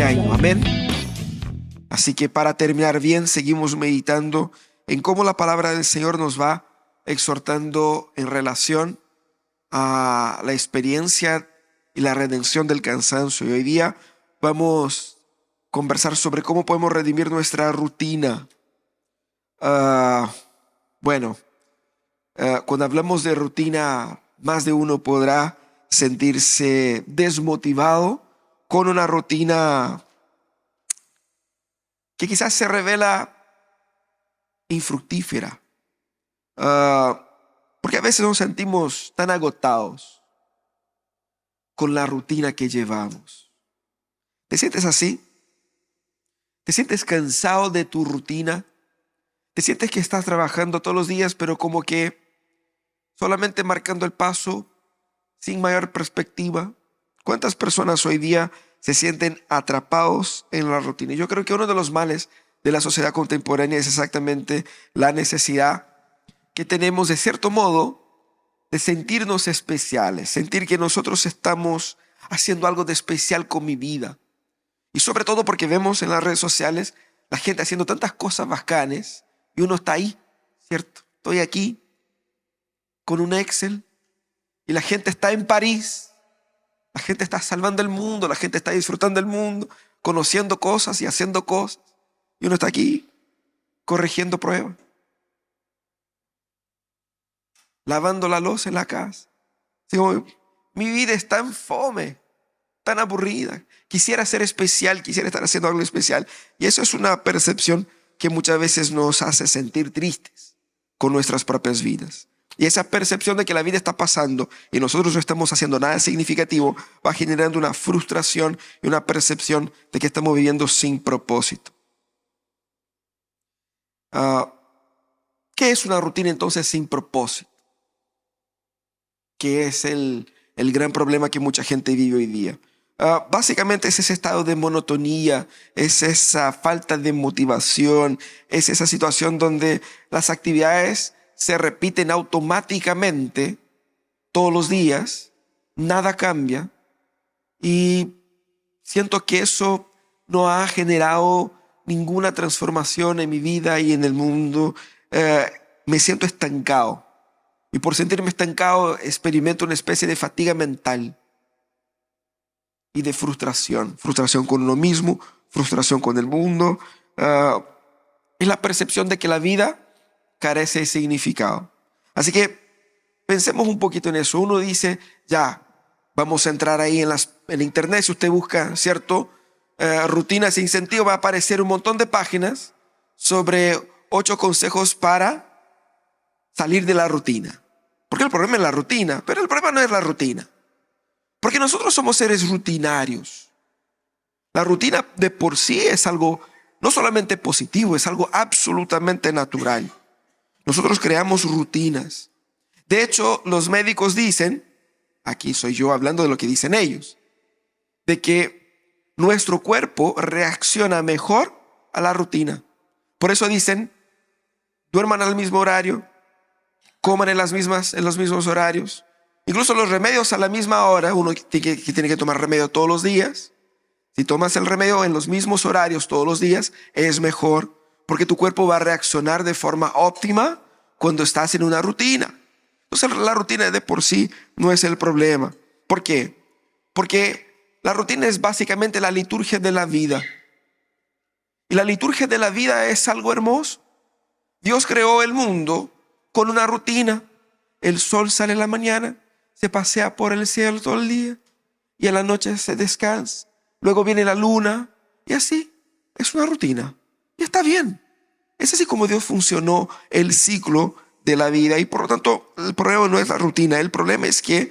este año. Amén. Así que para terminar bien, seguimos meditando en cómo la palabra del Señor nos va exhortando en relación a la experiencia y la redención del cansancio. Y hoy día vamos a conversar sobre cómo podemos redimir nuestra rutina. Cuando hablamos de rutina, más de uno podrá sentirse desmotivado con una rutina que quizás se revela infructífera. Porque a veces nos sentimos tan agotados con la rutina que llevamos. ¿Te sientes así? ¿Te sientes cansado de tu rutina? ¿Te sientes que estás trabajando todos los días, pero como que solamente marcando el paso, sin mayor perspectiva? ¿Cuántas personas hoy día se sienten atrapados en la rutina? Yo creo que uno de los males de la sociedad contemporánea es exactamente la necesidad que tenemos, de cierto modo, de sentirnos especiales, sentir que nosotros estamos haciendo algo de especial con mi vida. Y sobre todo porque vemos en las redes sociales la gente haciendo tantas cosas bacanes y uno está ahí, ¿cierto? Estoy aquí con un Excel y la gente está en París, la gente está salvando el mundo, la gente está disfrutando del mundo, conociendo cosas y haciendo cosas, y uno está aquí corrigiendo pruebas, lavando la loza en la casa. Digo, mi vida es tan fome, tan aburrida. Quisiera ser especial, quisiera estar haciendo algo especial. Y eso es una percepción que muchas veces nos hace sentir tristes con nuestras propias vidas. Y esa percepción de que la vida está pasando y nosotros no estamos haciendo nada significativo va generando una frustración y una percepción de que estamos viviendo sin propósito. ¿Qué es una rutina entonces sin propósito? ¿Qué es el gran problema que mucha gente vive hoy día? Básicamente es ese estado de monotonía, es esa falta de motivación, es esa situación donde las actividades se repiten automáticamente todos los días, nada cambia, y siento que eso no ha generado ninguna transformación en mi vida y en el mundo. Me siento estancado, y por sentirme estancado experimento una especie de fatiga mental y de frustración con uno mismo, frustración con el mundo. Es la percepción de que la vida carece de significado. Así que pensemos un poquito en eso. Uno dice, ya, vamos a entrar ahí en internet. Si usted busca, ¿cierto? Rutinas sin sentido, va a aparecer un montón de páginas sobre 8 consejos para salir de la rutina. Porque el problema es la rutina, pero el problema no es la rutina. Porque nosotros somos seres rutinarios. La rutina de por sí es algo no solamente positivo, es algo absolutamente natural. Nosotros creamos rutinas. De hecho, los médicos dicen, aquí soy yo hablando de lo que dicen ellos, de que nuestro cuerpo reacciona mejor a la rutina. Por eso dicen, duerman al mismo horario, coman en los mismos horarios. Incluso los remedios a la misma hora, uno tiene que tomar remedio todos los días. Si tomas el remedio en los mismos horarios todos los días, es mejor, porque tu cuerpo va a reaccionar de forma óptima cuando estás en una rutina. Entonces la rutina de por sí no es el problema. ¿Por qué? Porque la rutina es básicamente la liturgia de la vida. Y la liturgia de la vida es algo hermoso. Dios creó el mundo con una rutina. El sol sale en la mañana, se pasea por el cielo todo el día y a la noche se descansa. Luego viene la luna y así. Es una rutina. Y está bien. Es así como Dios funcionó el ciclo de la vida. Y por lo tanto, el problema no es la rutina. El problema es que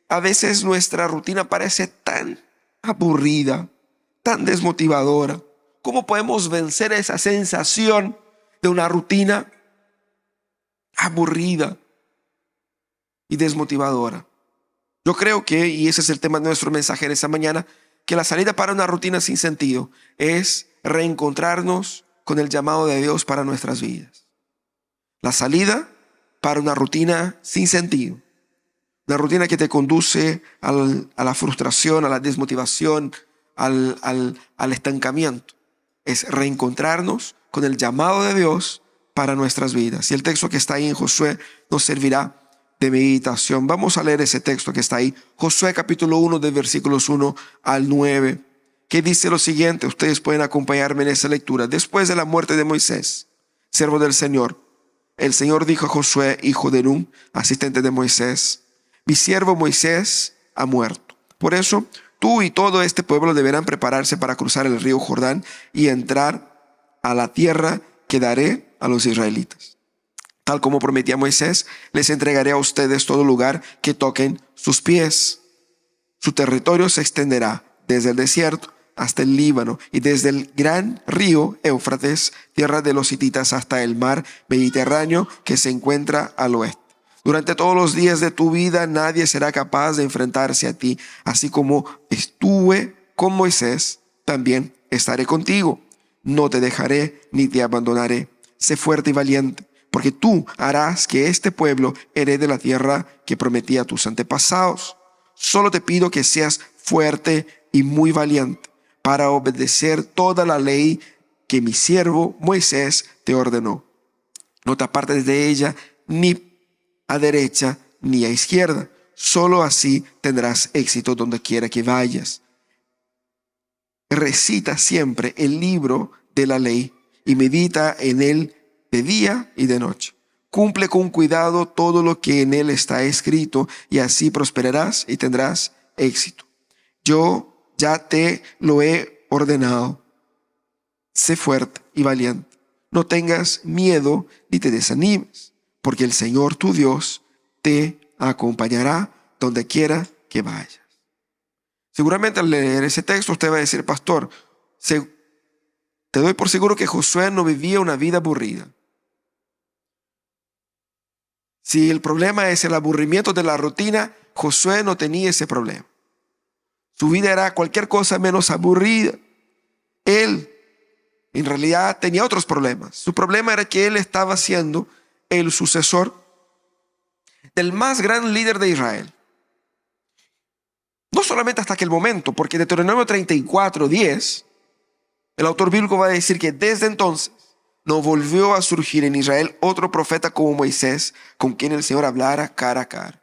a veces nuestra rutina parece tan aburrida, tan desmotivadora. ¿Cómo podemos vencer esa sensación de una rutina aburrida y desmotivadora? Yo creo que, y ese es el tema de nuestro mensaje en esta mañana, que la salida para una rutina sin sentido es reencontrarnos con el llamado de Dios para nuestras vidas. La salida para una rutina sin sentido, una rutina que te conduce a la frustración, a la desmotivación, al estancamiento. Es reencontrarnos con el llamado de Dios para nuestras vidas. Y el texto que está ahí en Josué nos servirá de meditación. Vamos a leer ese texto que está ahí. Josué capítulo 1 de versículos 1 al 9. Que dice lo siguiente. Ustedes pueden acompañarme en esa lectura. Después de la muerte de Moisés, siervo del Señor, el Señor dijo a Josué, hijo de Nun, asistente de Moisés: mi siervo Moisés ha muerto. Por eso, tú y todo este pueblo deberán prepararse para cruzar el río Jordán y entrar a la tierra que daré a los israelitas. Tal como prometí a Moisés, les entregaré a ustedes todo lugar que toquen sus pies. Su territorio se extenderá desde el desierto hasta el Líbano y desde el gran río Éufrates, tierra de los hititas, hasta el mar Mediterráneo que se encuentra al oeste. Durante todos los días de tu vida nadie será capaz de enfrentarse a ti. Así como estuve con Moisés, también estaré contigo. No te dejaré ni te abandonaré. Sé fuerte y valiente, porque tú harás que este pueblo herede la tierra que prometí a tus antepasados. Solo te pido que seas fuerte y muy valiente para obedecer toda la ley que mi siervo Moisés te ordenó. No te apartes de ella ni a derecha ni a izquierda. Solo así tendrás éxito donde quiera que vayas. Recita siempre el libro de la ley y medita en él de día y de noche. Cumple con cuidado todo lo que en él está escrito, y así prosperarás y tendrás éxito. Yo ya te lo he ordenado. Sé fuerte y valiente. No tengas miedo ni te desanimes, porque el Señor tu Dios te acompañará donde quiera que vayas. Seguramente al leer ese texto usted va a decir: pastor, te doy por seguro que Josué no vivía una vida aburrida. Si el problema es el aburrimiento de la rutina, Josué no tenía ese problema. Su vida era cualquier cosa menos aburrida. Él en realidad tenía otros problemas. Su problema era que él estaba siendo el sucesor del más gran líder de Israel. No solamente hasta aquel momento, porque Deuteronomio 34:10, el autor bíblico va a decir que desde entonces no volvió a surgir en Israel otro profeta como Moisés, con quien el Señor hablara cara a cara.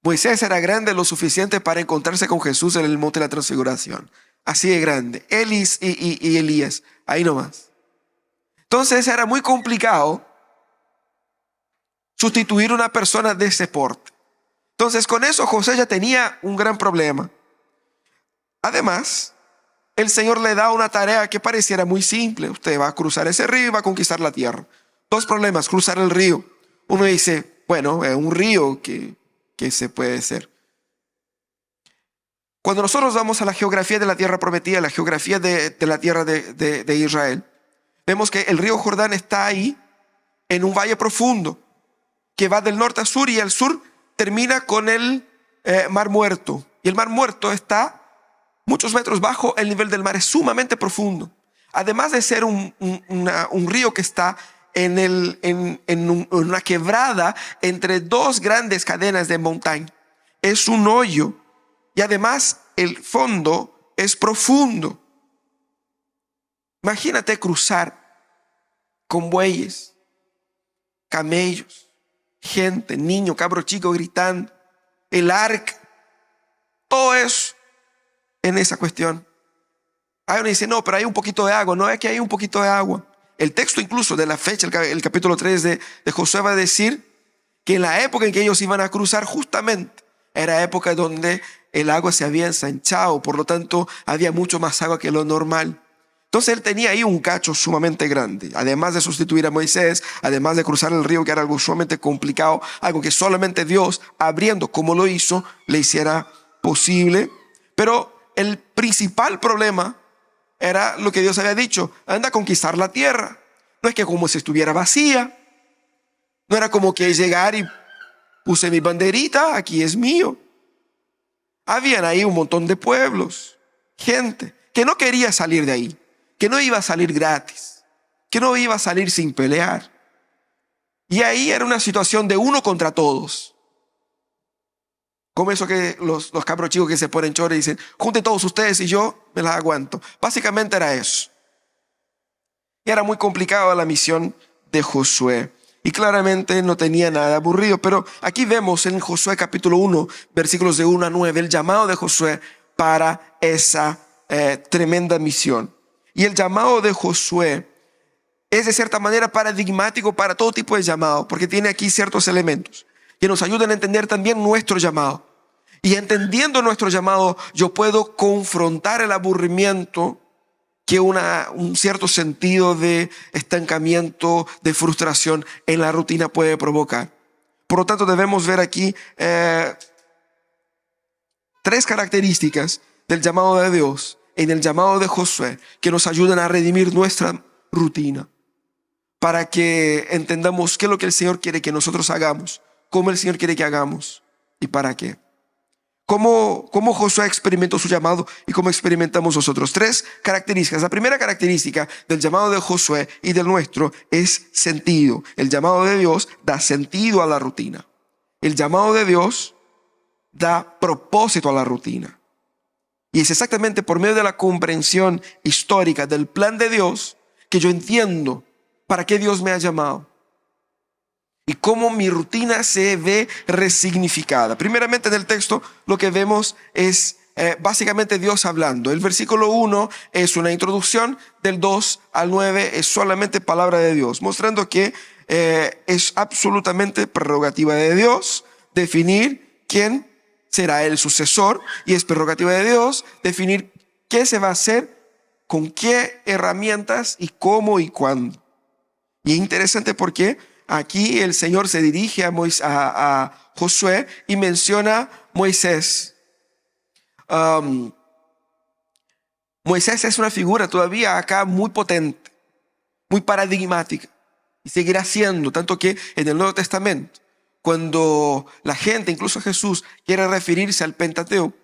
Moisés era grande lo suficiente para encontrarse con Jesús en el monte de la transfiguración. Así de grande. Él y Elías, ahí nomás. Entonces era muy complicado sustituir a una persona de ese porte. Entonces con eso José ya tenía un gran problema. Además, el Señor le da una tarea que pareciera muy simple. Usted va a cruzar ese río y va a conquistar la tierra. Dos problemas: cruzar el río. Uno dice, bueno, es un río que se puede hacer. Cuando nosotros vamos a la geografía de la tierra prometida, la geografía de la tierra de Israel, vemos que el río Jordán está ahí en un valle profundo que va del norte a sur, y al sur termina con el Mar Muerto. Y el Mar Muerto está muchos metros bajo el nivel del mar, es sumamente profundo. Además de ser un río que está en una quebrada entre dos grandes cadenas de montaña, es un hoyo, y además el fondo es profundo. Imagínate cruzar con bueyes, camellos, gente, niño, cabro chico gritando, el arca, todo eso en esa cuestión. Hay uno dice, no, pero hay un poquito de agua. No es que hay un poquito de agua. El texto incluso de la fecha, el capítulo 3 de Josué va a decir que en la época en que ellos iban a cruzar, justamente era época donde el agua se había ensanchado, por lo tanto había mucho más agua que lo normal. Entonces él tenía ahí un cacho sumamente grande. Además de sustituir a Moisés, además de cruzar el río, que era algo sumamente complicado, algo que solamente Dios, abriendo como lo hizo, le hiciera posible. Pero el principal problema era lo que Dios había dicho: anda a conquistar la tierra. No es que como si estuviera vacía, no era como que llegar y puse mi banderita, aquí es mío. Habían ahí un montón de pueblos, gente que no quería salir de ahí, que no iba a salir gratis, que no iba a salir sin pelear. Y ahí era una situación de uno contra todos. Como eso que los cabros chicos que se ponen chores y dicen, junten todos ustedes y yo me las aguanto. Básicamente era eso. Y era muy complicada la misión de Josué. Y claramente no tenía nada aburrido. Pero aquí vemos en Josué capítulo 1, versículos de 1 a 9, el llamado de Josué para esa tremenda misión. Y el llamado de Josué es de cierta manera paradigmático para todo tipo de llamado, porque tiene aquí ciertos elementos que nos ayudan a entender también nuestro llamado. Y entendiendo nuestro llamado, yo puedo confrontar el aburrimiento que un cierto sentido de estancamiento, de frustración en la rutina puede provocar. Por lo tanto, debemos ver aquí tres características del llamado de Dios en el llamado de Josué que nos ayudan a redimir nuestra rutina, para que entendamos qué es lo que el Señor quiere que nosotros hagamos, cómo el Señor quiere que hagamos y para qué. ¿Cómo Josué experimentó su llamado y cómo experimentamos nosotros? Tres características. La primera característica del llamado de Josué y del nuestro es sentido. El llamado de Dios da sentido a la rutina. El llamado de Dios da propósito a la rutina. Y es exactamente por medio de la comprensión histórica del plan de Dios que yo entiendo para qué Dios me ha llamado y cómo mi rutina se ve resignificada. Primeramente en el texto lo que vemos es básicamente Dios hablando. El versículo 1 es una introducción, del 2 al 9 es solamente palabra de Dios, mostrando que es absolutamente prerrogativa de Dios definir quién será el sucesor, y es prerrogativa de Dios definir qué se va a hacer, con qué herramientas y cómo y cuándo. Y es interesante porque aquí el Señor se dirige a Josué y menciona Moisés. Moisés es una figura todavía acá muy potente, muy paradigmática, y seguirá siendo, tanto que en el Nuevo Testamento, cuando la gente, incluso Jesús, quiere referirse al Pentateuco,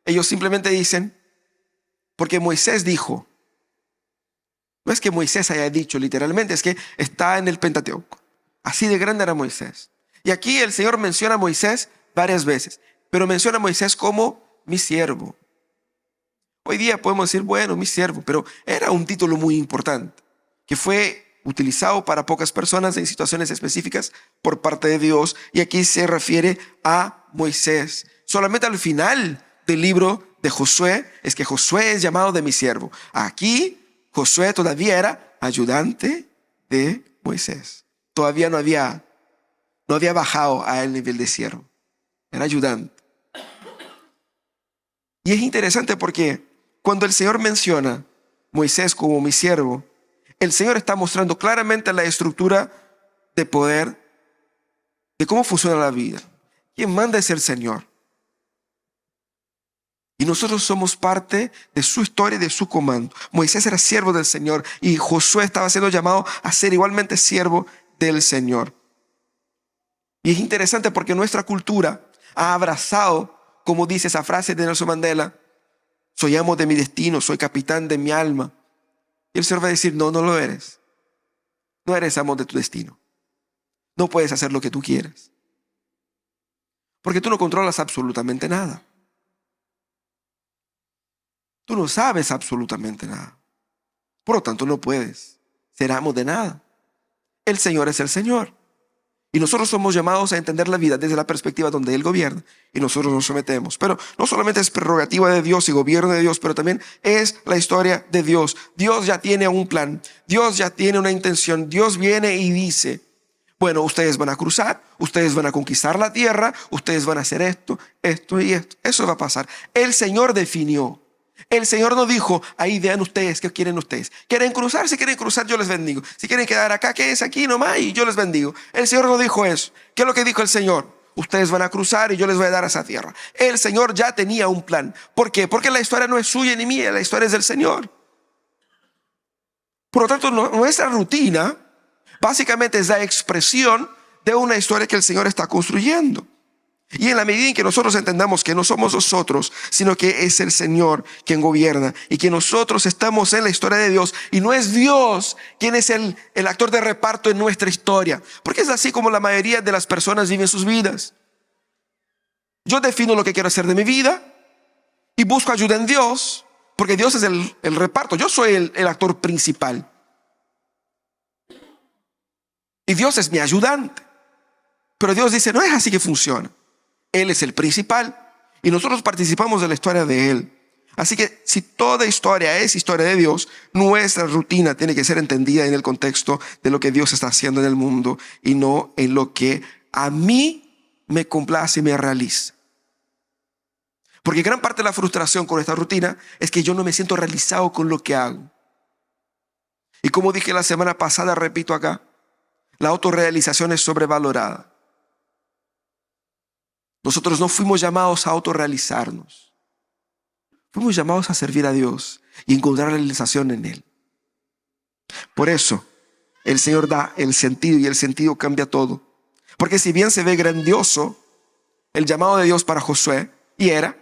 ellos simplemente dicen, porque Moisés dijo. No es que Moisés haya dicho literalmente, es que está en el Pentateuco. Así de grande era Moisés. Y aquí el Señor menciona a Moisés varias veces, pero menciona a Moisés como mi siervo. Hoy día podemos decir, bueno, mi siervo, pero era un título muy importante, que fue utilizado para pocas personas en situaciones específicas por parte de Dios. Y aquí se refiere a Moisés. Solamente al final del libro de Josué es que Josué es llamado de mi siervo. Aquí Josué todavía era ayudante de Moisés. Todavía no había bajado a el nivel de siervo. Era ayudante. Y es interesante porque cuando el Señor menciona Moisés como mi siervo, el Señor está mostrando claramente la estructura de poder, de cómo funciona la vida. Quien manda es el Señor. Y nosotros somos parte de su historia y de su comando. Moisés era siervo del Señor y Josué estaba siendo llamado a ser igualmente siervo del Señor. Y es interesante porque nuestra cultura ha abrazado, como dice esa frase de Nelson Mandela, soy amo de mi destino, soy capitán de mi alma. Y el Señor va a decir, no, no lo eres. No eres amo de tu destino. No puedes hacer lo que tú quieras. Porque tú no controlas absolutamente nada. Tú no sabes absolutamente nada. Por lo tanto, no puedes ser amo de nada. El Señor es el Señor. Y nosotros somos llamados a entender la vida desde la perspectiva donde Él gobierna. Y nosotros nos sometemos. Pero no solamente es prerrogativa de Dios y gobierno de Dios, pero también es la historia de Dios. Dios ya tiene un plan. Dios ya tiene una intención. Dios viene y dice, bueno, ustedes van a cruzar, ustedes van a conquistar la tierra, ustedes van a hacer esto, esto y esto. Eso va a pasar. El Señor definió. El Señor no dijo, ahí vean ustedes, ¿qué quieren ustedes? ¿Quieren cruzar? Si quieren cruzar, yo les bendigo. Si quieren quedar acá, quédense aquí nomás y yo les bendigo. El Señor no dijo eso. ¿Qué es lo que dijo el Señor? Ustedes van a cruzar y yo les voy a dar esa tierra. El Señor ya tenía un plan. ¿Por qué? Porque la historia no es suya ni mía, la historia es del Señor. Por lo tanto, nuestra rutina básicamente es la expresión de una historia que el Señor está construyendo. Y en la medida en que nosotros entendamos que no somos nosotros, sino que es el Señor quien gobierna, y que nosotros estamos en la historia de Dios y no es Dios quien es el actor de reparto en nuestra historia, porque es así como la mayoría de las personas viven sus vidas. Yo defino lo que quiero hacer de mi vida y busco ayuda en Dios, porque Dios es el reparto. Yo soy el actor principal. Y Dios es mi ayudante. Pero Dios dice, no es así que funciona. Él es el principal y nosotros participamos de la historia de Él. Así que si toda historia es historia de Dios, nuestra rutina tiene que ser entendida en el contexto de lo que Dios está haciendo en el mundo y no en lo que a mí me complace y me realiza. Porque gran parte de la frustración con esta rutina es que yo no me siento realizado con lo que hago. Y como dije la semana pasada, repito acá, la autorrealización es sobrevalorada. Nosotros no fuimos llamados a autorrealizarnos. Fuimos llamados a servir a Dios y encontrar realización en Él. Por eso, el Señor da el sentido y el sentido cambia todo. Porque si bien se ve grandioso el llamado de Dios para Josué, y era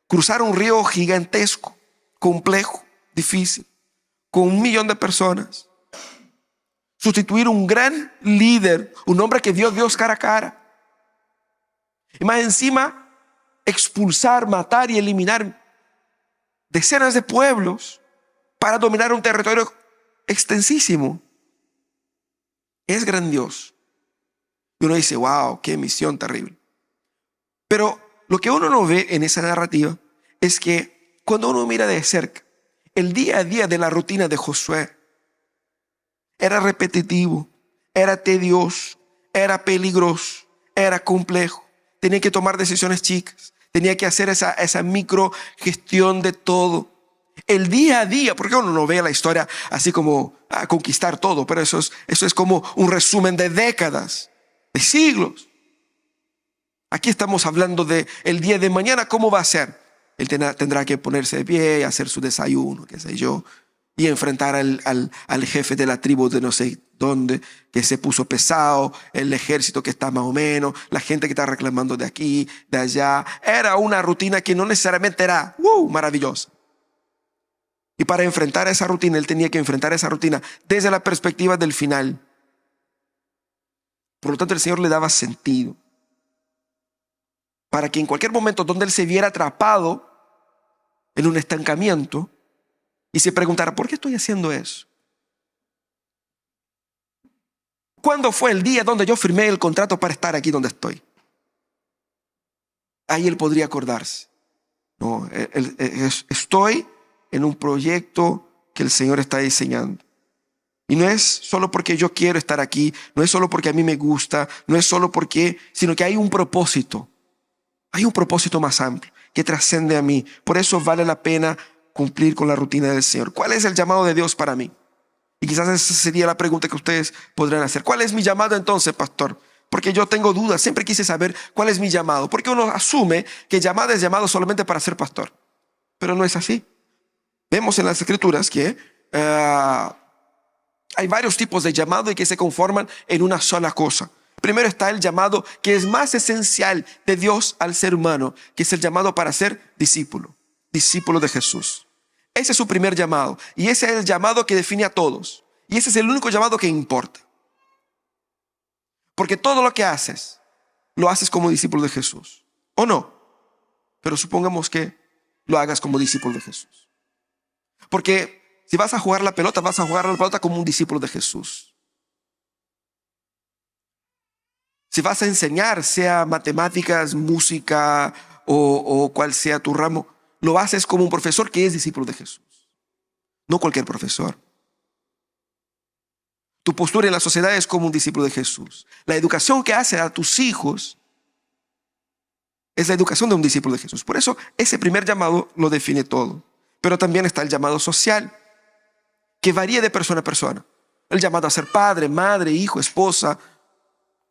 cruzar un río gigantesco, complejo, difícil, con 1.000.000 de personas. Sustituir un gran líder, un hombre que vio a Dios cara a cara. Y más encima, expulsar, matar y eliminar decenas de pueblos para dominar un territorio extensísimo. Es grandioso. Y uno dice, wow, qué misión terrible. Pero lo que uno no ve en esa narrativa es que cuando uno mira de cerca, el día a día de la rutina de Josué era repetitivo, era tedioso, era peligroso, era complejo. Tenía que tomar decisiones chicas, tenía que hacer esa micro gestión de todo. El día a día, porque uno no ve la historia así como a conquistar todo, pero eso es como un resumen de décadas, de siglos. Aquí estamos hablando de el día de mañana, ¿cómo va a ser? Él tendrá que ponerse de pie, hacer su desayuno, qué sé yo, y enfrentar al jefe de la tribu de no sé dónde, que se puso pesado, el ejército que está más o menos, la gente que está reclamando de aquí, de allá. Era una rutina que no necesariamente era maravillosa. Y para enfrentar esa rutina, él tenía que enfrentar esa rutina desde la perspectiva del final. Por lo tanto, el Señor le daba sentido, para que en cualquier momento donde él se viera atrapado en un estancamiento y se preguntara, ¿por qué estoy haciendo eso? ¿Cuándo fue el día donde yo firmé el contrato para estar aquí donde estoy? Ahí él podría acordarse. No, estoy en un proyecto que el Señor está diseñando. Y no es solo porque yo quiero estar aquí, no es solo porque a mí me gusta, no es solo porque, sino que hay un propósito. Hay un propósito más amplio que trasciende a mí. Por eso vale la pena cumplir con la rutina del Señor. ¿Cuál es el llamado de Dios para mí? Y quizás esa sería la pregunta que ustedes podrán hacer. ¿Cuál es mi llamado entonces, pastor? Porque yo tengo dudas, siempre quise saber cuál es mi llamado. Porque uno asume que llamado es llamado solamente para ser pastor. Pero no es así. Vemos en las Escrituras que hay varios tipos de llamado y que se conforman en una sola cosa. Primero está el llamado que es más esencial de Dios al ser humano, que es el llamado para ser discípulo, discípulo de Jesús. Ese es su primer llamado y ese es el llamado que define a todos. Y ese es el único llamado que importa. Porque todo lo que haces, lo haces como discípulo de Jesús. ¿O no? Pero supongamos que lo hagas como discípulo de Jesús. Porque si vas a jugar la pelota, vas a jugar la pelota como un discípulo de Jesús. Si vas a enseñar, sea matemáticas, música o cual sea tu ramo, lo haces como un profesor que es discípulo de Jesús. No cualquier profesor. Tu postura en la sociedad es como un discípulo de Jesús. La educación que haces a tus hijos es la educación de un discípulo de Jesús. Por eso ese primer llamado lo define todo. Pero también está el llamado social, que varía de persona a persona. El llamado a ser padre, madre, hijo, esposa.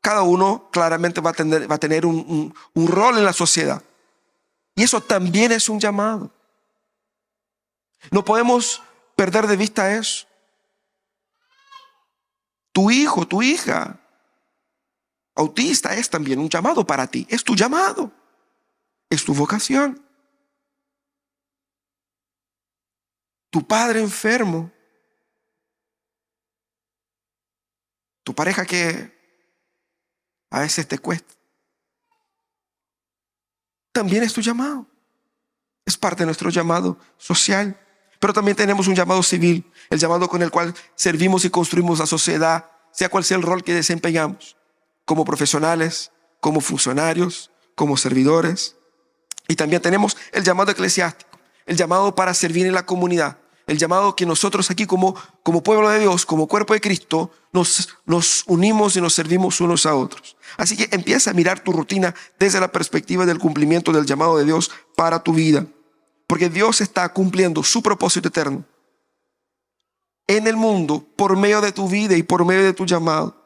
Cada uno claramente va a tener un rol en la sociedad. Y eso también es un llamado. No podemos perder de vista eso. Tu hijo, tu hija, autista es también un llamado para ti. Es tu llamado. Es tu vocación. Tu padre enfermo. Tu pareja que a veces te cuesta. también es tu llamado. Es parte de nuestro llamado social. Pero también tenemos un llamado civil, el llamado con el cual servimos y construimos la sociedad, sea cual sea el rol que desempeñamos, como profesionales, como funcionarios, como servidores. Y también tenemos el llamado eclesiástico, el llamado para servir en la comunidad, el llamado que nosotros aquí como pueblo de Dios, como cuerpo de Cristo, nos unimos y nos servimos unos a otros. Así que empieza a mirar tu rutina desde la perspectiva del cumplimiento del llamado de Dios para tu vida. Porque Dios está cumpliendo su propósito eterno en el mundo por medio de tu vida y por medio de tu llamado.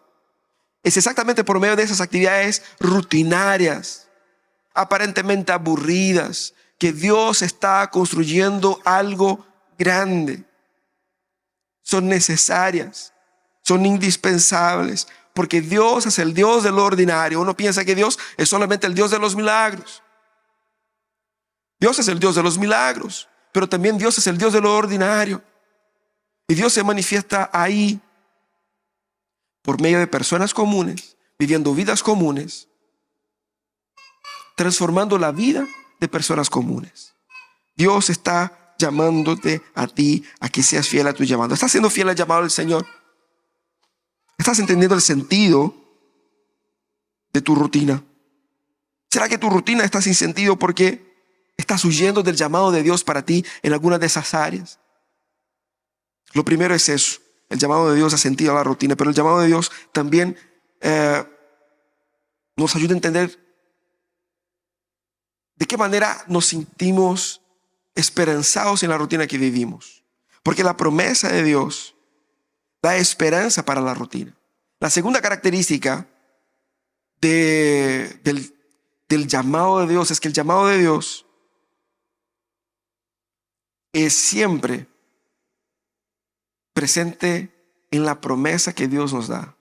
Es exactamente por medio de esas actividades rutinarias, aparentemente aburridas, que Dios está construyendo algo grande. Son necesarias, son indispensables, porque Dios es el Dios de lo ordinario. Uno piensa que Dios es solamente el Dios de los milagros. Dios es el Dios de los milagros, pero también Dios es el Dios de lo ordinario. Y Dios se manifiesta ahí por medio de personas comunes, viviendo vidas comunes, transformando la vida de personas comunes. Dios está llamándote a ti a que seas fiel a tu llamado. ¿Estás siendo fiel al llamado del Señor? ¿Estás entendiendo el sentido de tu rutina? ¿Será que tu rutina está sin sentido porque estás huyendo del llamado de Dios para ti en alguna de esas áreas? Lo primero es eso. El llamado de Dios ha sentido a la rutina, pero el llamado de Dios también nos ayuda a entender de qué manera nos sentimos esperanzados en la rutina que vivimos. Porque la promesa de Dios da esperanza para la rutina. La segunda característica del llamado de Dios es que el llamado de Dios es siempre presente en la promesa que Dios nos da.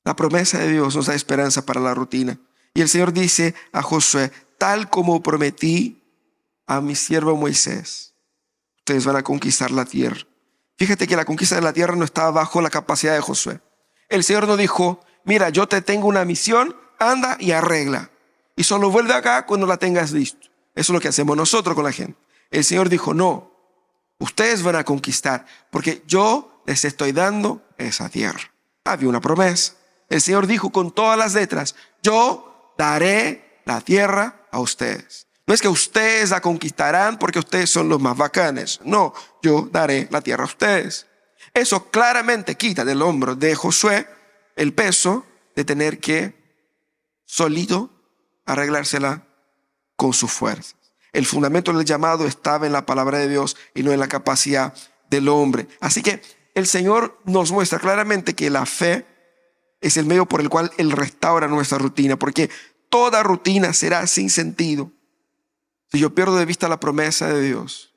La promesa de Dios nos da esperanza para la rutina. Y el Señor dice a Josué: tal como prometí a mi siervo Moisés, ustedes van a conquistar la tierra. Fíjate que la conquista de la tierra no estaba bajo la capacidad de Josué. El Señor no dijo: mira, yo te tengo una misión, anda y arregla, y solo vuelve acá cuando la tengas listo. Eso es lo que hacemos nosotros con la gente. El Señor dijo: no, ustedes van a conquistar, porque yo les estoy dando esa tierra. Había una promesa. El Señor dijo con todas las letras: yo daré la tierra a ustedes. No es que ustedes la conquistarán porque ustedes son los más bacanes. No, yo daré la tierra a ustedes. Eso claramente quita del hombro de Josué el peso de tener que solito arreglársela con sus fuerzas. El fundamento del llamado estaba en la palabra de Dios y no en la capacidad del hombre. Así que el Señor nos muestra claramente que la fe es el medio por el cual Él restaura nuestra rutina, porque toda rutina será sin sentido si yo pierdo de vista la promesa de Dios.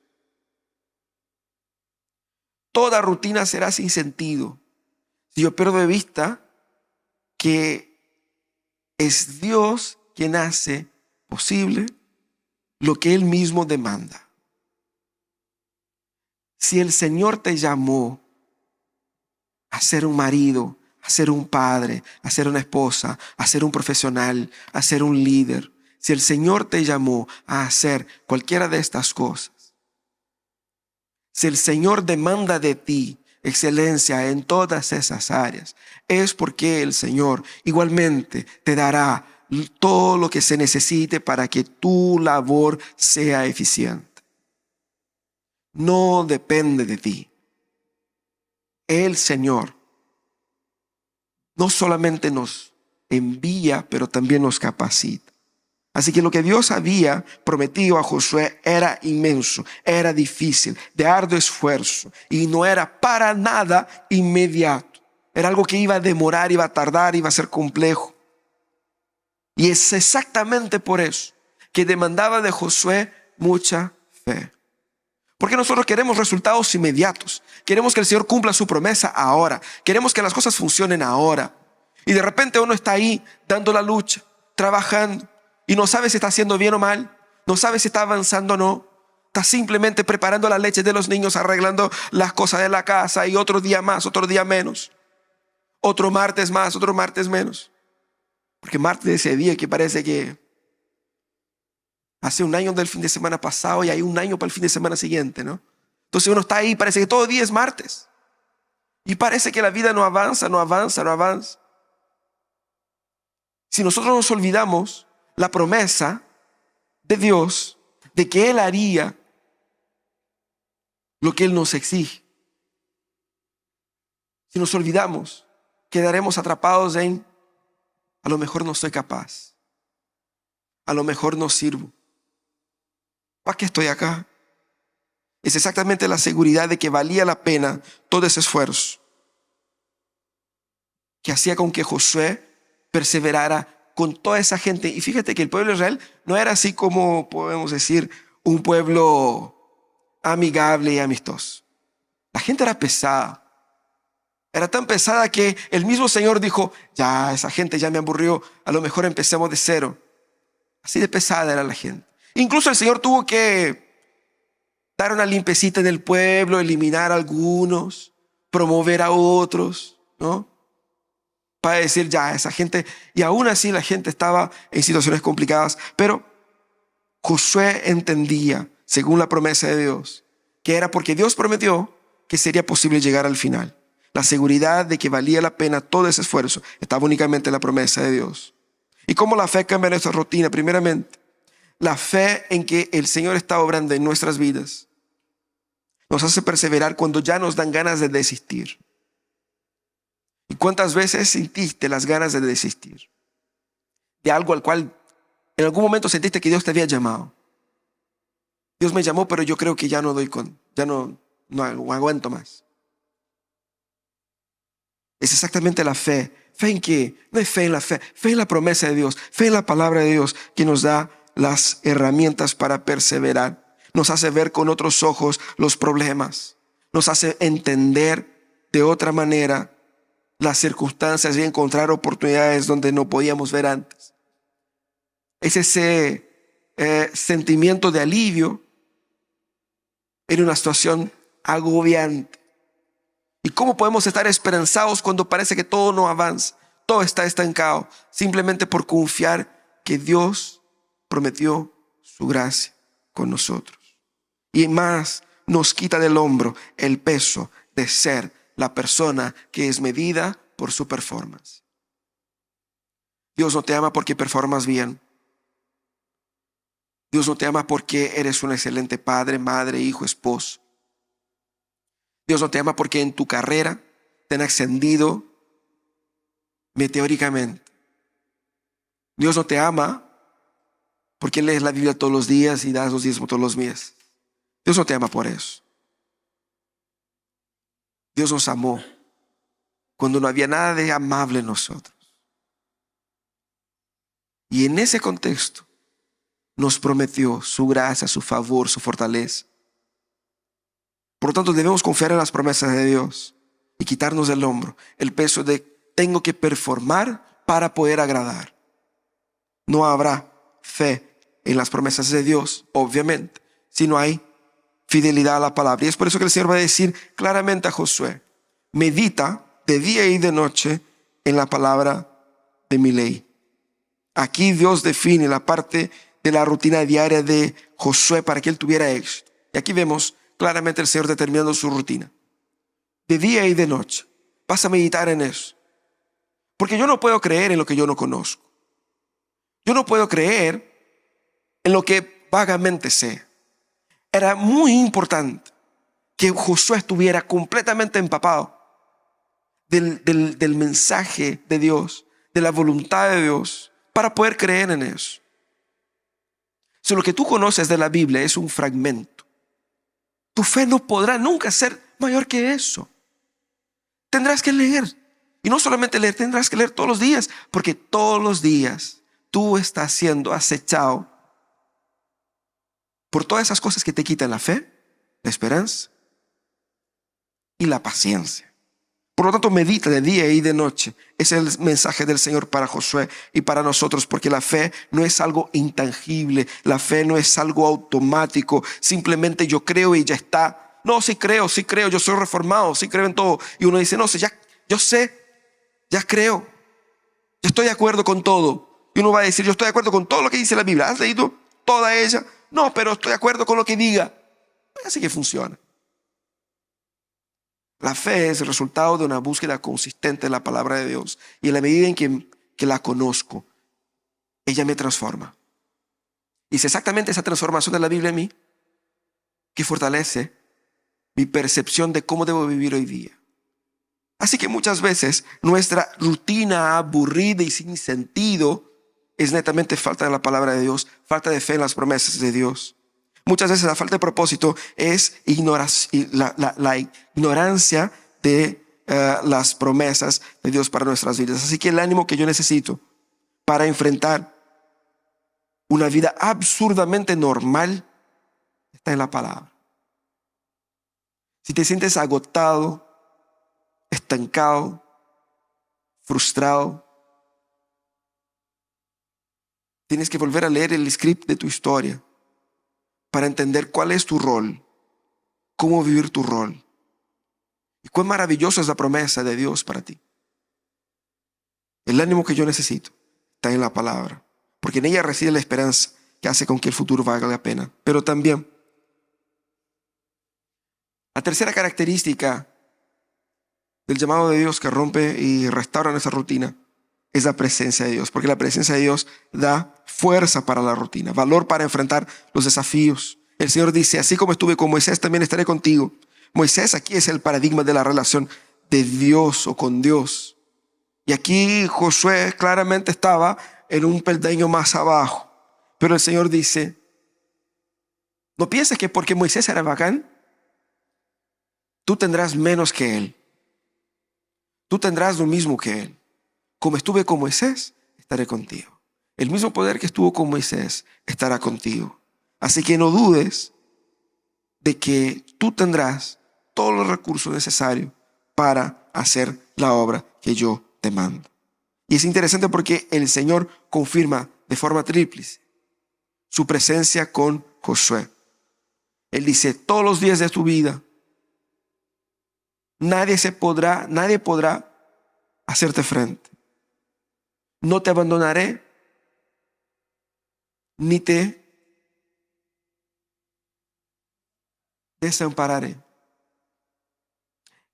Toda rutina será sin sentido si yo pierdo de vista que es Dios quien hace posible lo que Él mismo demanda. Si el Señor te llamó a ser un marido, a ser un padre, a ser una esposa, a ser un profesional, a ser un líder, si el Señor te llamó a hacer cualquiera de estas cosas, si el Señor demanda de ti excelencia en todas esas áreas, es porque el Señor igualmente te dará todo lo que se necesite para que tu labor sea eficiente. No depende de ti. El Señor no solamente nos envía, pero también nos capacita. Así que lo que Dios había prometido a Josué era inmenso, era difícil, de arduo esfuerzo, y no era para nada inmediato. Era algo que iba a demorar, iba a tardar, iba a ser complejo. Y es exactamente por eso que demandaba de Josué mucha fe. Porque nosotros queremos resultados inmediatos. Queremos que el Señor cumpla su promesa ahora. Queremos que las cosas funcionen ahora. Y de repente uno está ahí dando la lucha, trabajando, y no sabe si está haciendo bien o mal. No sabe si está avanzando o no. Está simplemente preparando la leche de los niños, arreglando las cosas de la casa, y otro día más, otro día menos. Otro martes más, otro martes menos. Porque martes es ese día que parece que Hace un año del fin de semana pasado y hay un año para el fin de semana siguiente, ¿no? Entonces uno está ahí, parece que todo día es martes. Y parece que la vida no avanza, no avanza, no avanza. Si nosotros nos olvidamos la promesa de Dios de que Él haría lo que Él nos exige. Si nos olvidamos, quedaremos atrapados en: a lo mejor no soy capaz, a lo mejor no sirvo. ¿Para qué estoy acá? Es exactamente la seguridad de que valía la pena todo ese esfuerzo que hacía con que Josué perseverara con toda esa gente. Y fíjate que el pueblo de Israel no era así como podemos decir un pueblo amigable y amistoso. La gente era pesada. Era tan pesada que el mismo Señor dijo: ya, esa gente ya me aburrió, a lo mejor empecemos de cero. Así de pesada era la gente. Incluso el Señor tuvo que dar una limpiecita en el pueblo, eliminar a algunos, promover a otros, ¿no? Para decir: ya, esa gente. Y aún así la gente estaba en situaciones complicadas. Pero Josué entendía, según la promesa de Dios, que era porque Dios prometió que sería posible llegar al final. La seguridad de que valía la pena todo ese esfuerzo estaba únicamente en la promesa de Dios. ¿Y cómo la fe cambia nuestra rutina? Primeramente, la fe en que el Señor está obrando en nuestras vidas nos hace perseverar cuando ya nos dan ganas de desistir. ¿Y cuántas veces sentiste las ganas de desistir de algo al cual en algún momento sentiste que Dios te había llamado? Dios me llamó, pero yo creo que ya no no aguanto más. Es exactamente la fe. ¿Fe en qué? No es fe en la fe, fe en la promesa de Dios, fe en la palabra de Dios, que nos da las herramientas para perseverar. Nos hace ver con otros ojos los problemas. Nos hace entender de otra manera las circunstancias y encontrar oportunidades donde no podíamos ver antes. Es ese sentimiento de alivio en una situación agobiante. ¿Y cómo podemos estar esperanzados cuando parece que todo no avanza? Todo está estancado, simplemente por confiar que Dios prometió su gracia con nosotros. Y más, nos quita del hombro el peso de ser la persona que es medida por su performance. Dios no te ama porque performas bien. Dios no te ama porque eres un excelente padre, madre, hijo, esposo. Dios no te ama porque en tu carrera te han ascendido meteóricamente. Dios no te ama porque lees la Biblia todos los días y das los diezmos todos los días. Dios no te ama por eso. Dios nos amó cuando no había nada de amable en nosotros. Y en ese contexto nos prometió su gracia, su favor, su fortaleza. Por lo tanto, debemos confiar en las promesas de Dios y quitarnos del hombro el peso de tengo que performar para poder agradar. No habrá fe en las promesas de Dios, obviamente, si no hay fidelidad a la palabra. Y es por eso que el Señor va a decir claramente a Josué: medita de día y de noche en la palabra de mi ley. Aquí Dios define la parte de la rutina diaria de Josué para que él tuviera éxito. Y aquí vemos claramente el Señor determinando su rutina. De día y de noche. Vas a meditar en eso. Porque yo no puedo creer en lo que yo no conozco. Yo no puedo creer en lo que vagamente sé. Era muy importante que Josué estuviera completamente empapado del mensaje de Dios, de la voluntad de Dios, para poder creer en eso. Si lo que tú conoces de la Biblia es un fragmento, tu fe no podrá nunca ser mayor que eso. Tendrás que leer. Y no solamente leer, tendrás que leer todos los días. Porque todos los días tú estás siendo acechado por todas esas cosas que te quitan la fe, la esperanza y la paciencia. Por lo tanto, medita de día y de noche. Ese es el mensaje del Señor para Josué y para nosotros, porque la fe no es algo intangible. La fe no es algo automático. Simplemente yo creo y ya está. No, sí creo, yo soy reformado, sí creo en todo. Y uno dice, no sé, yo sé, ya creo, yo estoy de acuerdo con todo. Y uno va a decir, yo estoy de acuerdo con todo lo que dice la Biblia. ¿Has leído toda ella. No, pero estoy de acuerdo con lo que diga. Así que funciona. La fe es el resultado de una búsqueda consistente en la palabra de Dios. Y en la medida en que la conozco, ella me transforma. Y es exactamente esa transformación de la Biblia en mí que fortalece mi percepción de cómo debo vivir hoy día. Así que muchas veces nuestra rutina aburrida y sin sentido es netamente falta de la palabra de Dios, falta de fe en las promesas de Dios. Muchas veces la falta de propósito es la ignorancia de las promesas de Dios para nuestras vidas. Así que el ánimo que yo necesito para enfrentar una vida absurdamente normal está en la palabra. Si te sientes agotado, estancado, frustrado, tienes que volver a leer el script de tu historia para entender cuál es tu rol, cómo vivir tu rol y cuán maravillosa es la promesa de Dios para ti. El ánimo que yo necesito está en la palabra, porque en ella reside la esperanza que hace con que el futuro valga la pena. Pero también, la tercera característica del llamado de Dios que rompe y restaura nuestra rutina es la presencia de Dios, porque la presencia de Dios da fuerza para la rutina, valor para enfrentar los desafíos. El Señor dice, así como estuve con Moisés, también estaré contigo. Moisés aquí es el paradigma de la relación de Dios o con Dios. Y aquí Josué claramente estaba en un peldaño más abajo. Pero el Señor dice, no pienses que porque Moisés era bacán, tú tendrás menos que él. Tú tendrás lo mismo que él. Como estuve con Moisés, estaré contigo. El mismo poder que estuvo con Moisés estará contigo. Así que no dudes de que tú tendrás todos los recursos necesarios para hacer la obra que yo te mando. Y es interesante porque el Señor confirma de forma tríplice su presencia con Josué. Él dice, todos los días de tu vida, nadie podrá hacerte frente. No te abandonaré, ni te desampararé.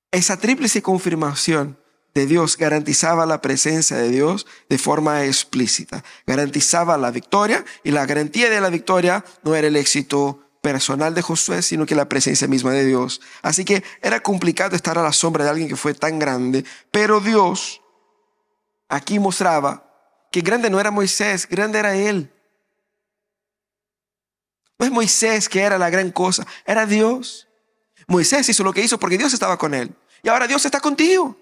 Esa tríplice confirmación de Dios garantizaba la presencia de Dios de forma explícita. Garantizaba la victoria, y la garantía de la victoria no era el éxito personal de Josué, sino que la presencia misma de Dios. Así que era complicado estar a la sombra de alguien que fue tan grande, pero Dios aquí mostraba que grande no era Moisés, grande era Él. No es Moisés que era la gran cosa, era Dios. Moisés hizo lo que hizo porque Dios estaba con él. Y ahora Dios está contigo.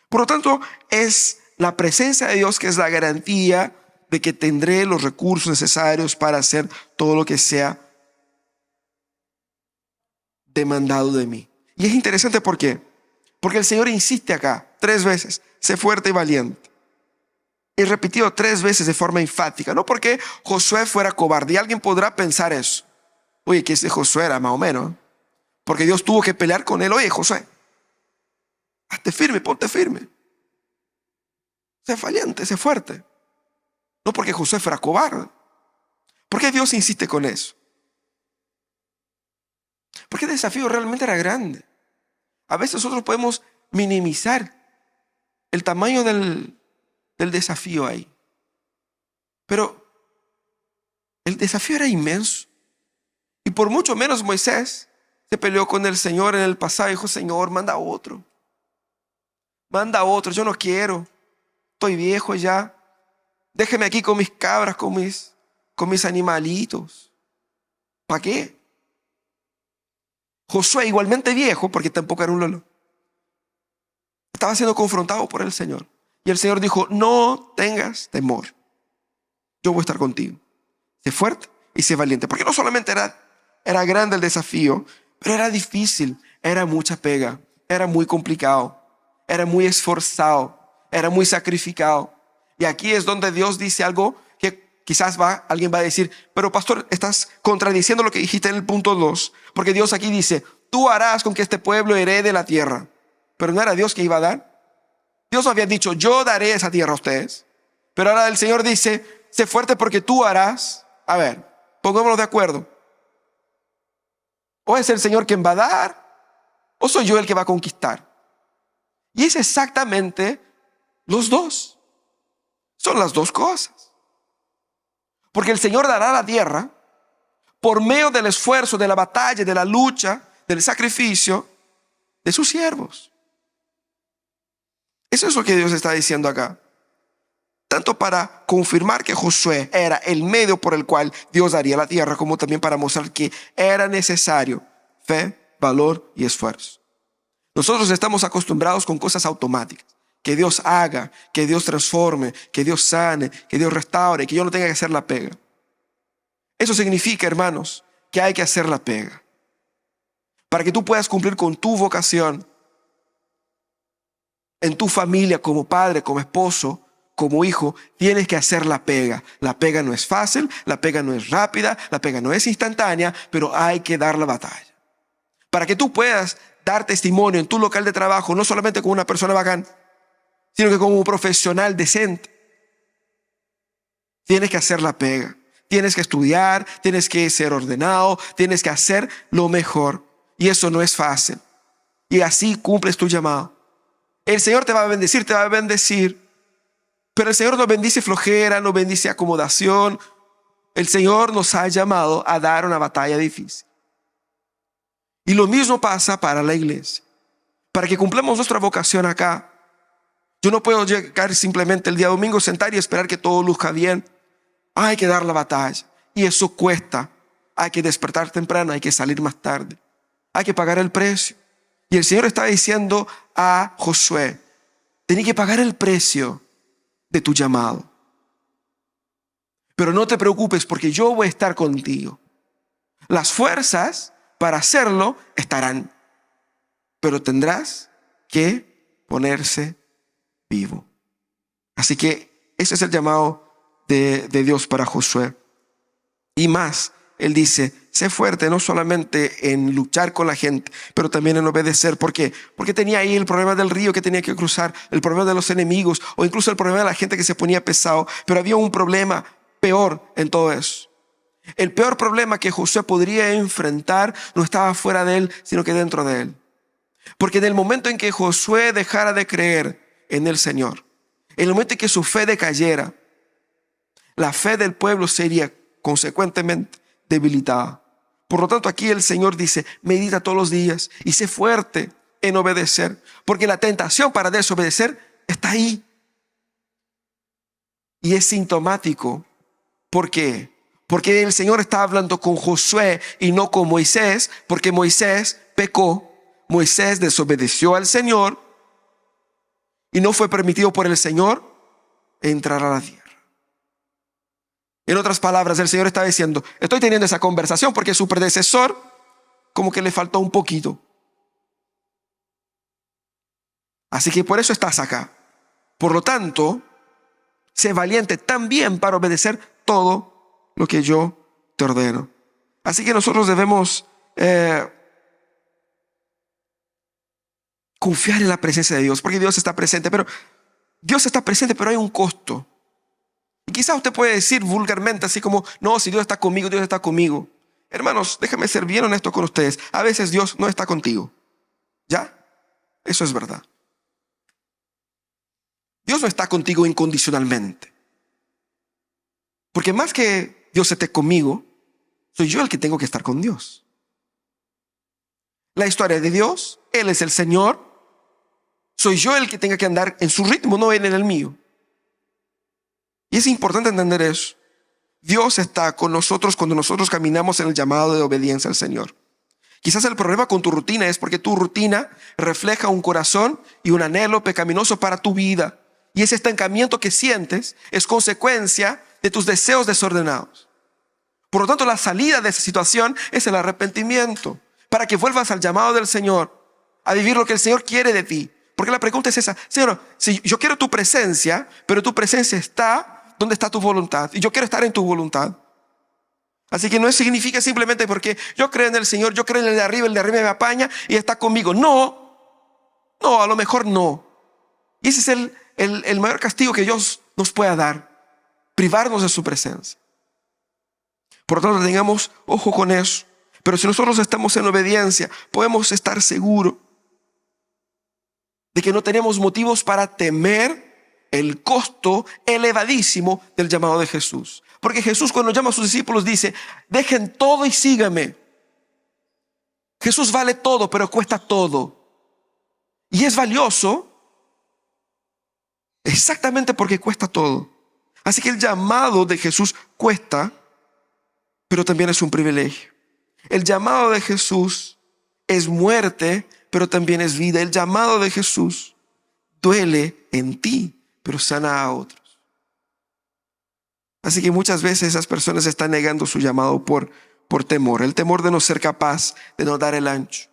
Por lo tanto, es la presencia de Dios que es la garantía de que tendré los recursos necesarios para hacer todo lo que sea demandado de mí. Y es interesante ¿por qué? Porque el Señor insiste acá 3 veces, sé fuerte y valiente. Y repitió 3 veces de forma enfática, no porque Josué fuera cobarde. Y alguien podrá pensar eso. Oye, que ese Josué era más o menos, porque Dios tuvo que pelear con él. Oye, Josué, hazte firme, ponte firme. Sé valiente, sé fuerte. No porque Josué fuera cobarde. ¿Por qué Dios insiste con eso? Porque el desafío realmente era grande. A veces nosotros podemos minimizar el tamaño del desafío ahí. Pero el desafío era inmenso. Y por mucho menos Moisés se peleó con el Señor en el pasado y dijo, Señor, manda otro. Manda otro, yo no quiero. Estoy viejo ya. Déjeme aquí con mis cabras, con mis animalitos. ¿Para qué? Josué, igualmente viejo, porque tampoco era un lolo, estaba siendo confrontado por el Señor. Y el Señor dijo, no tengas temor. Yo voy a estar contigo. Sé fuerte y sé valiente. Porque no solamente era grande el desafío, pero era difícil. Era mucha pega. Era muy complicado. Era muy esforzado. Era muy sacrificado. Y aquí es donde Dios dice algo que quizás alguien va a decir, pero pastor, estás contradiciendo lo que dijiste en el punto 2. Porque Dios aquí dice, tú harás con que este pueblo herede la tierra. Pero no era Dios que iba a dar. Dios había dicho, yo daré esa tierra a ustedes. Pero ahora el Señor dice, sé fuerte porque tú harás A ver, pongámonos de acuerdo. O es el Señor quien va a dar, o soy yo el que va a conquistar. Y es exactamente los dos. Son las dos cosas. Porque el Señor dará la tierra por medio del esfuerzo, de la batalla, de la lucha, del sacrificio de sus siervos. Eso es lo que Dios está diciendo acá. Tanto para confirmar que Josué era el medio por el cual Dios daría la tierra, como también para mostrar que era necesario fe, valor y esfuerzo. Nosotros estamos acostumbrados con cosas automáticas. Que Dios haga, que Dios transforme, que Dios sane, que Dios restaure, que yo no tenga que hacer la pega. Eso significa, hermanos, que hay que hacer la pega. Para que tú puedas cumplir con tu vocación en tu familia, como padre, como esposo, como hijo, tienes que hacer la pega. La pega no es fácil, la pega no es rápida, la pega no es instantánea, pero hay que dar la batalla. Para que tú puedas dar testimonio en tu local de trabajo, no solamente como una persona bacán, sino que como un profesional decente. Tienes que hacer la pega. Tienes que estudiar, tienes que ser ordenado, tienes que hacer lo mejor. Y eso no es fácil. Y así cumples tu llamado. El Señor te va a bendecir, te va a bendecir. Pero el Señor no bendice flojera, no bendice acomodación. El Señor nos ha llamado a dar una batalla difícil. Y lo mismo pasa para la iglesia. Para que cumplamos nuestra vocación acá. Yo no puedo llegar simplemente el día domingo, sentar y esperar que todo luzca bien. Hay que dar la batalla. Y eso cuesta. Hay que despertar temprano, hay que salir más tarde. Hay que pagar el precio. Y el Señor está diciendo a Josué, tenés que pagar el precio de tu llamado. Pero no te preocupes porque yo voy a estar contigo. Las fuerzas para hacerlo estarán. Pero tendrás que ponerse vivo. Así que ese es el llamado de Dios para Josué. Y más, Él dice, sé fuerte no solamente en luchar con la gente, pero también en obedecer. ¿Por qué? Porque tenía ahí el problema del río que tenía que cruzar, el problema de los enemigos, o incluso el problema de la gente que se ponía pesado. Pero había un problema peor en todo eso. El peor problema que Josué podría enfrentar no estaba fuera de él, sino que dentro de él. Porque en el momento en que Josué dejara de creer en el Señor, en el momento en que su fe decayera, la fe del pueblo sería consecuentemente debilitada. Por lo tanto, aquí el Señor dice, medita todos los días y sé fuerte en obedecer, porque la tentación para desobedecer está ahí. Y es sintomático. ¿Por qué? Porque el Señor está hablando con Josué y no con Moisés, porque Moisés pecó, Moisés desobedeció al Señor y no fue permitido por el Señor entrar a la tierra. En otras palabras, el Señor está diciendo, estoy teniendo esa conversación porque su predecesor como que le faltó un poquito. Así que por eso estás acá. Por lo tanto, sé valiente también para obedecer todo lo que yo te ordeno. Así que nosotros debemos confiar en la presencia de Dios, porque Dios está presente, pero hay un costo. Y quizás usted puede decir vulgarmente así como, no, si Dios está conmigo, Dios está conmigo. Hermanos, déjame ser bien honesto con ustedes. A veces Dios no está contigo. ¿Ya? Eso es verdad. Dios no está contigo incondicionalmente. Porque más que Dios esté conmigo, soy yo el que tengo que estar con Dios. La historia de Dios, Él es el Señor. Soy yo el que tenga que andar en su ritmo, no Él en el mío. Y es importante entender eso. Dios está con nosotros cuando nosotros caminamos en el llamado de obediencia al Señor. Quizás el problema con tu rutina es porque tu rutina refleja un corazón y un anhelo pecaminoso para tu vida. Y ese estancamiento que sientes es consecuencia de tus deseos desordenados. Por lo tanto, la salida de esa situación es el arrepentimiento, para que vuelvas al llamado del Señor, a vivir lo que el Señor quiere de ti. Porque la pregunta es esa, Señor, si yo quiero tu presencia, pero tu presencia está donde está tu voluntad, y yo quiero estar en tu voluntad. Así que no significa simplemente porque yo creo en el Señor, yo creo en el de arriba me apaña y está conmigo. No, a lo mejor no. Y ese es el mayor castigo que Dios nos pueda dar, privarnos de su presencia. Por lo tanto, tengamos ojo con eso. Pero si nosotros estamos en obediencia, podemos estar seguros de que no tenemos motivos para temer el costo elevadísimo del llamado de Jesús. Porque Jesús, cuando llama a sus discípulos, dice: dejen todo y síganme. Jesús vale todo, pero cuesta todo. Y es valioso exactamente porque cuesta todo. Así que el llamado de Jesús cuesta, pero también es un privilegio. El llamado de Jesús es muerte, pero también es vida. El llamado de Jesús duele en ti, pero sana a otros. Así que muchas veces esas personas están negando su llamado por temor. El temor de no ser capaz, de no dar el ancho.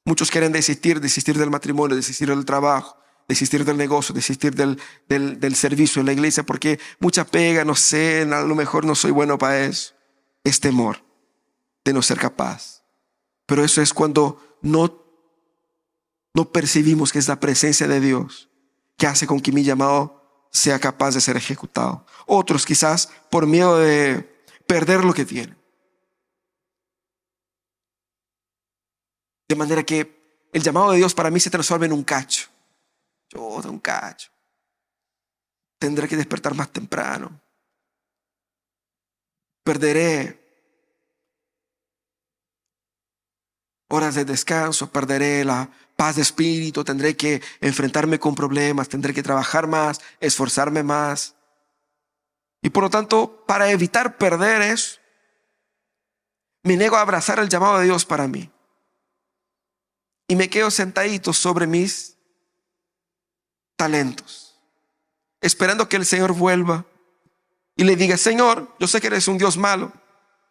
Muchos quieren desistir del matrimonio, desistir del trabajo, desistir del negocio, desistir del servicio en la iglesia, porque mucha pega, no sé, a lo mejor no soy bueno para eso. Es temor de no ser capaz. Pero eso es cuando no percibimos que es la presencia de Dios que hace con que mi llamado sea capaz de ser ejecutado. Otros quizás por miedo de perder lo que tienen. De manera que el llamado de Dios para mí se transforma en un cacho. Yo de un cacho. Tendré que despertar más temprano. Perderé horas de descanso, perderé la paz de espíritu, tendré que enfrentarme con problemas, tendré que trabajar más, esforzarme más. Y por lo tanto, para evitar perder eso, me niego a abrazar el llamado de Dios para mí. Y me quedo sentadito sobre mis talentos, esperando que el Señor vuelva y le diga: Señor, yo sé que eres un Dios malo,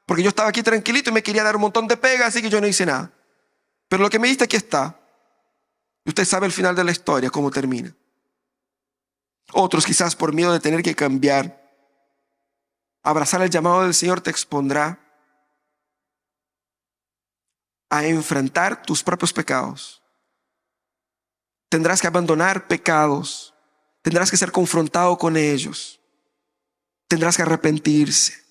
porque yo estaba aquí tranquilito y me quería dar un montón de pegas, así que yo no hice nada. Pero lo que me diste aquí está. Y usted sabe el final de la historia, cómo termina. Otros quizás por miedo de tener que cambiar, abrazar el llamado del Señor te expondrá a enfrentar tus propios pecados. Tendrás que abandonar pecados. Tendrás que ser confrontado con ellos. Tendrás que arrepentirse.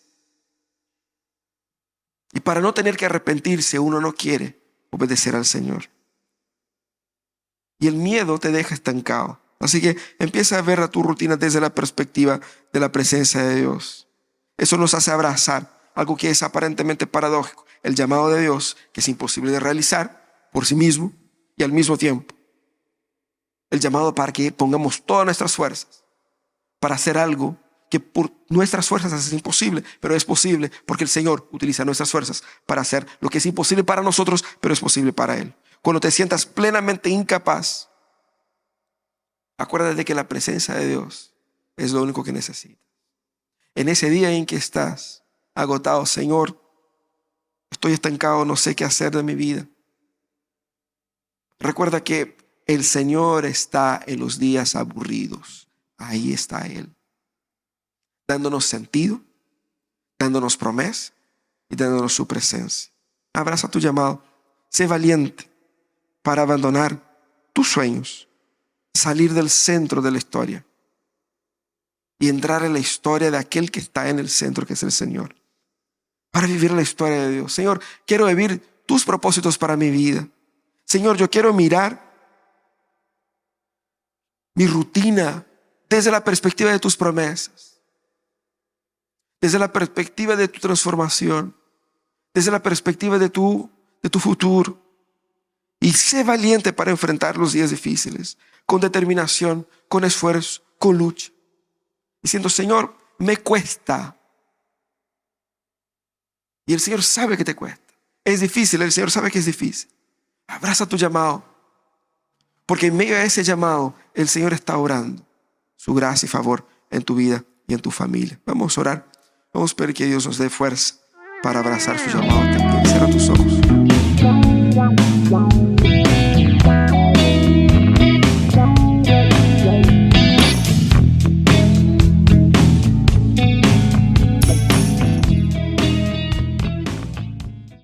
Y para no tener que arrepentirse, uno no quiere obedecer al Señor. Y el miedo te deja estancado. Así que empieza a ver a tu rutina desde la perspectiva de la presencia de Dios. Eso nos hace abrazar algo que es aparentemente paradójico: el llamado de Dios, que es imposible de realizar por sí mismo, y al mismo tiempo el llamado para que pongamos todas nuestras fuerzas para hacer algo que por nuestras fuerzas es imposible, pero es posible porque el Señor utiliza nuestras fuerzas para hacer lo que es imposible para nosotros, pero es posible para Él. Cuando te sientas plenamente incapaz, acuérdate de que la presencia de Dios es lo único que necesitas. En ese día en que estás agotado: Señor, estoy estancado, no sé qué hacer de mi vida. Recuerda que el Señor está en los días aburridos. Ahí está Él, dándonos sentido, dándonos promesa y dándonos su presencia. Abraza tu llamado. Sé valiente para abandonar tus sueños, salir del centro de la historia y entrar en la historia de aquel que está en el centro, que es el Señor. Para vivir la historia de Dios. Señor, quiero vivir tus propósitos para mi vida. Señor, yo quiero mirar mi rutina desde la perspectiva de tus promesas, desde la perspectiva de tu transformación, desde la perspectiva de tu futuro. Y sé valiente para enfrentar los días difíciles, con determinación, con esfuerzo, con lucha. Diciendo: Señor, me cuesta. Y el Señor sabe que te cuesta. Es difícil, el Señor sabe que es difícil. Abraza tu llamado, porque en medio de ese llamado el Señor está orando su gracia y favor en tu vida y en tu familia. Vamos a orar. Vamos a pedir que Dios nos dé fuerza para abrazar su llamado también. Cierra tus ojos.